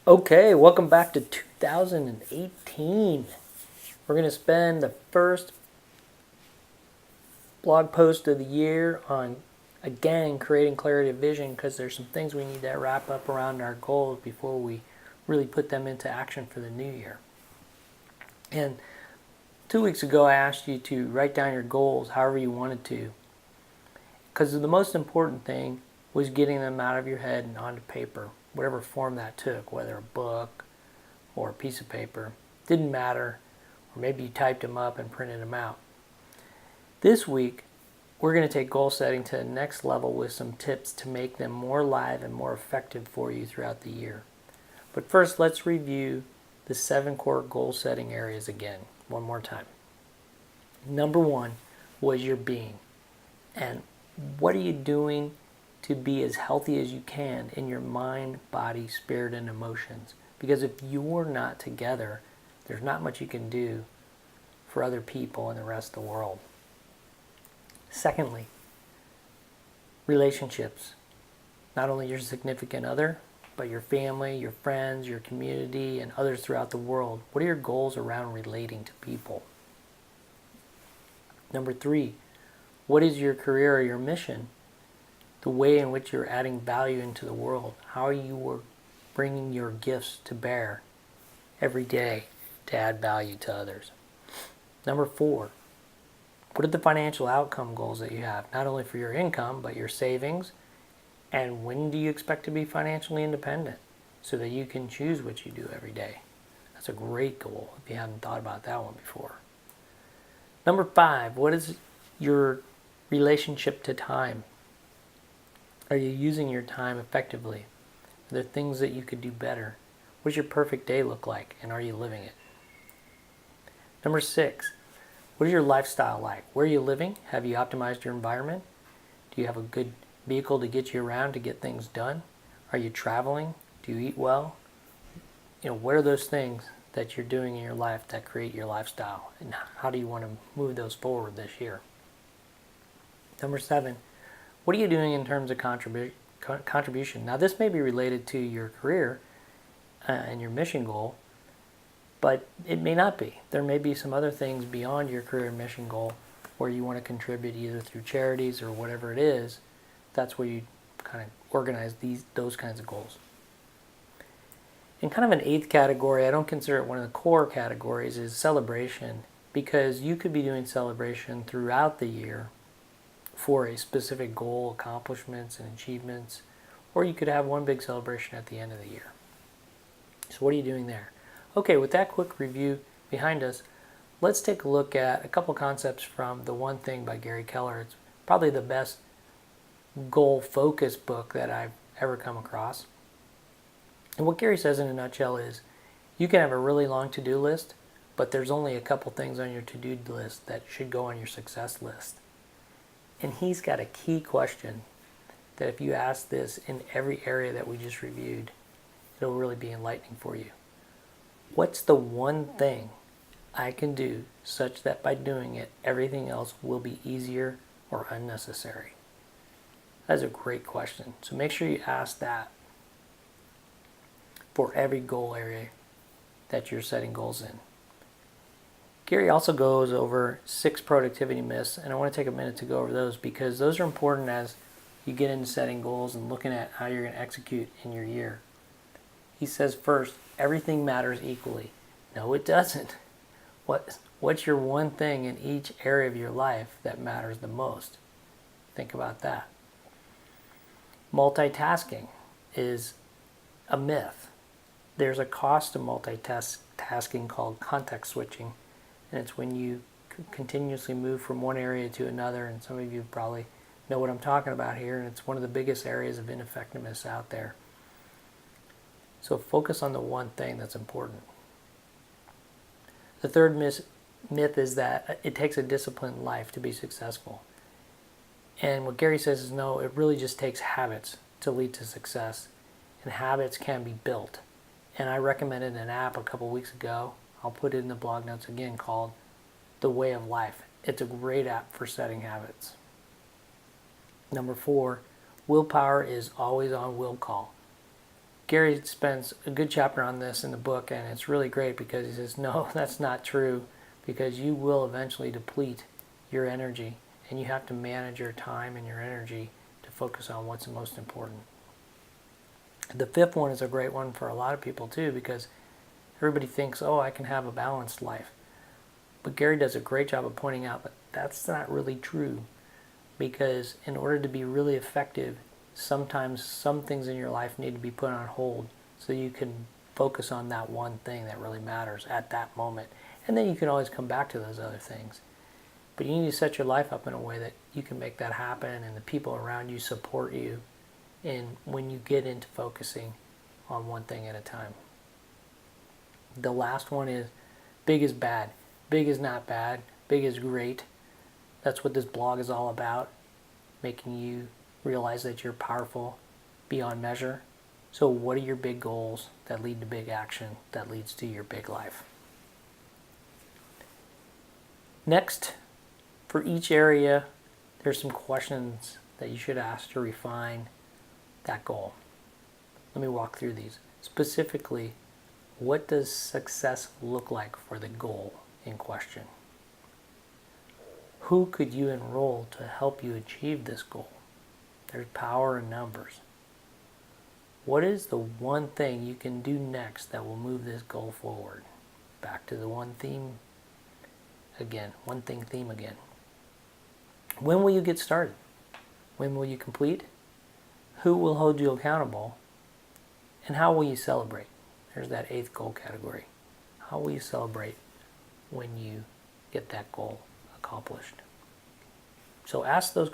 Okay, welcome back to 2018. We're going to spend the first blog post of the year on, again, creating clarity of vision because there's some things we need to wrap up around our goals before we really put them into action for the new year. And 2 weeks ago, I asked you to write down your goals however you wanted to, because the most important thing was getting them out of your head and onto paper, whatever form that took, whether a book or a piece of paper. Didn't matter. Or maybe you typed them up and printed them out. This week, we're going to take goal setting to the next level with some tips to make them more alive and more effective for you throughout the year. But first, let's review the 7 core goal setting areas again, one more time. Number 1 was your being. And what are you doing to be as healthy as you can in your mind, body, spirit, and emotions? Because if you're not together, there's not much you can do for other people and the rest of the world. Secondly, relationships. Not only your significant other, but your family, your friends, your community, and others throughout the world. What are your goals around relating to people? Number 3, what is your career or your mission? The way in which you're adding value into the world. How are you bringing your gifts to bear every day to add value to others? Number 4, what are the financial outcome goals that you have? Not only for your income, but your savings. And when do you expect to be financially independent so that you can choose what you do every day? That's a great goal if you haven't thought about that one before. Number 5, what is your relationship to time? Are you using your time effectively? Are there things that you could do better? What does your perfect day look like, and are you living it? Number 6, what is your lifestyle like? Where are you living? Have you optimized your environment? Do you have a good vehicle to get you around to get things done? Are you traveling? Do you eat well? What are those things that you're doing in your life that create your lifestyle? And how do you want to move those forward this year? Number 7, what are you doing in terms of contribution? Now, this may be related to your career and your mission goal, but it may not be. There may be some other things beyond your career and mission goal where you want to contribute either through charities or whatever it is. That's where you kind of organize those kinds of goals. In kind of an 8th category, I don't consider it one of the core categories, is celebration, because you could be doing celebration throughout the year for a specific goal, accomplishments, and achievements, or you could have one big celebration at the end of the year. So what are you doing there? Okay, with that quick review behind us, let's take a look at a couple concepts from The One Thing by Gary Keller. It's probably the best goal-focused book that I've ever come across. And what Gary says in a nutshell is, you can have a really long to-do list, but there's only a couple things on your to-do list that should go on your success list. And he's got a key question that if you ask this in every area that we just reviewed, it'll really be enlightening for you. What's the one thing I can do such that by doing it, everything else will be easier or unnecessary? That's a great question. So make sure you ask that for every goal area that you're setting goals in. Gary also goes over 6 productivity myths, and I want to take a minute to go over those because those are important as you get into setting goals and looking at how you're going to execute in your year. He says first, everything matters equally. No, it doesn't. What's your one thing in each area of your life that matters the most? Think about that. Multitasking is a myth. There's a cost to multitasking called context switching, and it's when you continuously move from one area to another, and some of you probably know what I'm talking about here, and it's one of the biggest areas of ineffectiveness out there. So focus on the one thing that's important. The third myth is that it takes a disciplined life to be successful. And what Gary says is no, it really just takes habits to lead to success. And habits can be built. And I recommended an app a couple weeks ago. I'll put it in the blog notes again, called The Way of Life. It's a great app for setting habits. Number 4, willpower is always on will call. Gary spends a good chapter on this in the book, and it's really great because he says, no, that's not true, because you will eventually deplete your energy, and you have to manage your time and your energy to focus on what's most important. The fifth one is a great one for a lot of people too, because everybody thinks, oh, I can have a balanced life. But Gary does a great job of pointing out that that's not really true, because in order to be really effective, sometimes some things in your life need to be put on hold so you can focus on that one thing that really matters at that moment. And then you can always come back to those other things. But you need to set your life up in a way that you can make that happen, and the people around you support you in when you get into focusing on one thing at a time. The last one is big is bad. Big is not bad. Big is great. That's what this blog is all about, making you realize that you're powerful beyond measure. So what are your big goals that lead to big action that leads to your big life? Next, for each area, there's some questions that you should ask to refine that goal. Let me walk through these. Specifically, what does success look like for the goal in question? Who could you enroll to help you achieve this goal? There's power in numbers. What is the one thing you can do next that will move this goal forward? Back to the one theme again, one thing theme again. When will you get started? When will you complete? Who will hold you accountable? And how will you celebrate? There's that eighth goal category. How will you celebrate when you get that goal accomplished? So ask those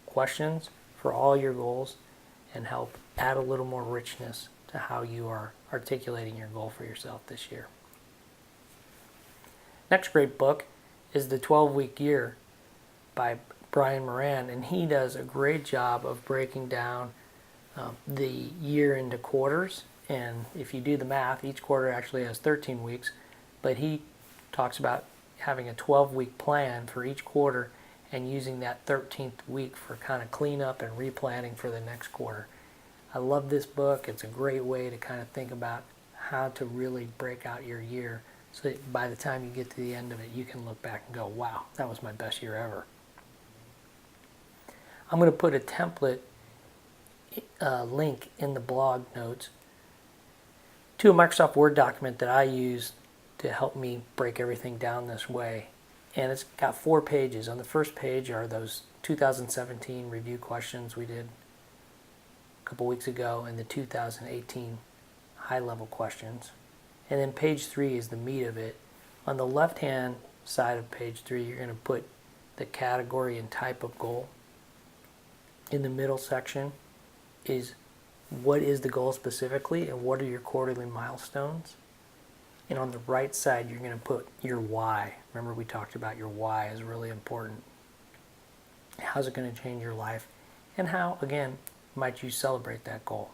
questions for all your goals and help add a little more richness to how you are articulating your goal for yourself this year. Next great book is The 12-Week Year by Brian Moran, and he does a great job of breaking down the year into quarters. And if you do the math, each quarter actually has 13 weeks, but he talks about having a 12-week plan for each quarter and using that 13th week for kind of cleanup and replanning for the next quarter. I love this book. It's a great way to kind of think about how to really break out your year so that by the time you get to the end of it, you can look back and go, wow, that was my best year ever. I'm going to put a template link in the blog notes to a Microsoft Word document that I use to help me break everything down this way. And it's got 4 pages. On the first page are those 2017 review questions we did a couple weeks ago and the 2018 high-level questions. And then page 3 is the meat of it. On the left-hand side of page 3, you're going to put the category and type of goal. In the middle section is what is the goal specifically and what are your quarterly milestones. And on the right side, you're going to put your why. Remember, we talked about your why is really important. How's it going to change your life? And how, again, might you celebrate that goal?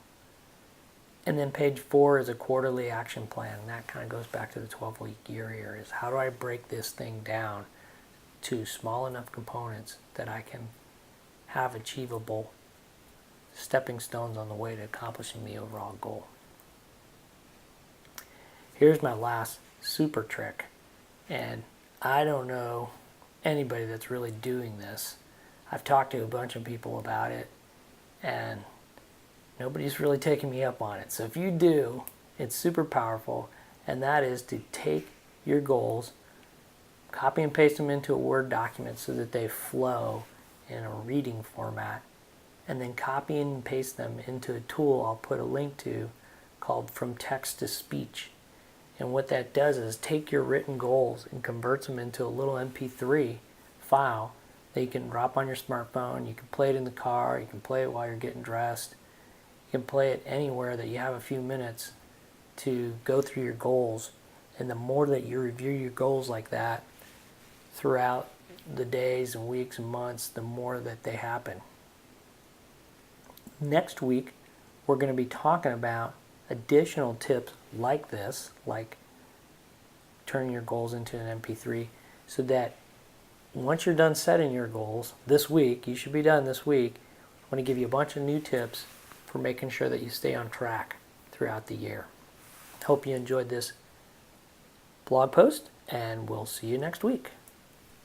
And then page 4 is a quarterly action plan. And that kind of goes back to the 12-week year here. Is how do I break this thing down to small enough components that I can have achievable stepping stones on the way to accomplishing the overall goal. Here's my last super trick, and I don't know anybody that's really doing this. I've talked to a bunch of people about it, and nobody's really taken me up on it. So if you do, it's super powerful, and that is to take your goals, copy and paste them into a Word document so that they flow in a reading format, and then copy and paste them into a tool I'll put a link to called From Text to Speech. And what that does is take your written goals and converts them into a little MP3 file that you can drop on your smartphone. You can play it in the car, you can play it while you're getting dressed, you can play it anywhere that you have a few minutes to go through your goals. And the more that you review your goals like that throughout the days and weeks and months, the more that they happen. Next week, we're going to be talking about additional tips like this, like turning your goals into an MP3, so that once you're done setting your goals this week, you should be done this week, I'm going to give you a bunch of new tips for making sure that you stay on track throughout the year. Hope you enjoyed this blog post, and we'll see you next week.